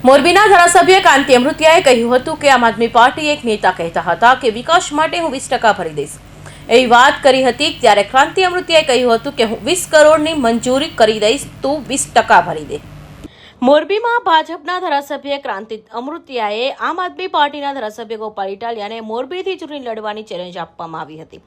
મોરબીના ધારાસભ્ય કાંતિ અમૃતિયાએ કહ્યું હતું કે આમ આદમી પાર્ટી એક નેતા કહેતા હતા કે વિકાસ માટે હું 20% ભરી દઈશ. એવી વાત કરી હતી ત્યારે કાંતિ અમૃતિયાએ કહ્યું હતું કે હું 20 કરોડની મંજૂરી કરી દઈશ, તું 20% ભરી દે. મોરબીમાં ભાજપના ધારાસભ્ય કાંતિ અમૃતિયાએ આમ આદમી પાર્ટીના ધારાસભ્ય ગોપાલ ઇટાલિયાને મોરબીથી ચૂંટણી લડવાની ચેલેન્જ આપવામાં આવી હતી.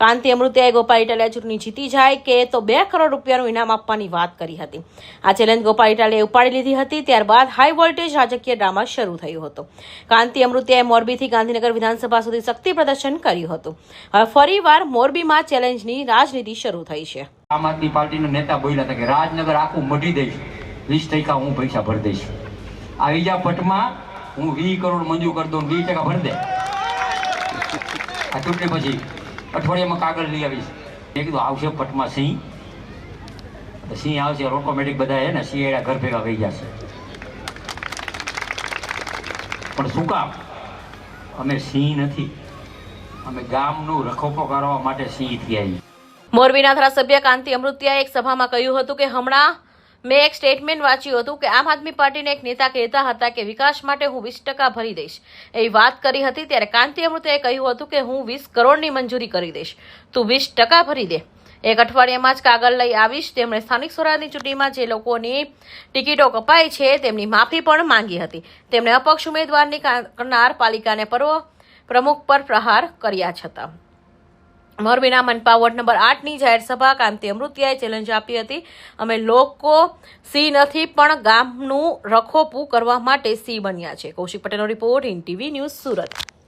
કાંતિ અમૃતિયાએ ગોપાલ ઇટાલિયા ચૂંટણી જીતી જાય કે તો 2 કરોડ રૂપિયાનું ઇનામ આપવાની વાત કરી હતી. આ ચેલેન્જ ગોપાલ ઇટાલિયાએ ઉપાડી લીધી હતી. ત્યારબાદ હાઈ વોલ્ટેજ રાજકીય ડ્રામા શરૂ થયો હતો. કાંતિ અમૃતિયાએ મોરબીથી ગાંધીનગર વિધાનસભા સુધી શક્તિ પ્રદર્શન કર્યું હતું. હવે ફરીવાર મોરબીમાં ચેલેન્જની રાજનીતિ શરૂ થઈ છે. આમ આદમી પાર્ટીના નેતા બોલ્યા હતા કે રાજનગર આખું મઢી દઈશ, 20% હું પૈસા ભરી દઈશ. આવી જા પટમાં હું 20 કરોડ મંજૂર કરી દઉં, 20% ભરી દે. આ ચૂંટણી પછી અઠવાડિયામાં કાગળ લઈ આવીશ. મેં કીધું આવશે પટમાં સિંહ, સિંહ આવશે ઓટોમેટિક બધા હે ને સિંહ ઘર ભેગા વહી જશે. પણ શું કામ? અમે સિંહ નથી, અમે ગામનું રખોપો કરવા માટે સિંહ થયા. મોરબીના ધારાસભ્ય કાંતિ અમૃતિયાએ એક સભામાં કહ્યું હતું કે હમણાં મેં એક સ્ટેટમેન્ટ વાંચ્યું હતું કે આમ આદમી પાર્ટીના એક નેતા કહેતા હતા કે વિકાસ માટે હું 20% ભરી દઈશ. એવી વાત કરી હતી ત્યારે કાંતિ અમૃતિયાએ કહ્યું હતું કે હું 20 કરોડની મંજૂરી કરી દઈશ, તું 20% ભરી દે. એક અઠવાડિયામાં જ કાગળ લઈ આવીશ. તેમણે સ્થાનિક સ્વરાજની ચૂંટણીમાં જે લોકોની ટિકિટો કપાઈ છે તેમની માફી પણ માંગી હતી. તેમણે અપક્ષ ઉમેદવારની કરનાર પાલિકાને પ્રમુખ પર પ્રહાર કર્યા છતાં મોરબીના મનપા વોર્ડ નંબર 8ની જાહેર સભા કાંતિ અમૃતિયાએ ચેલેન્જ આપી હતી. અમે લોકો સી નથી પણ ગામનું રખોપું કરવા માટે સી બન્યા છે. કૌશિક પટેલનો report, IN TV news, Surat.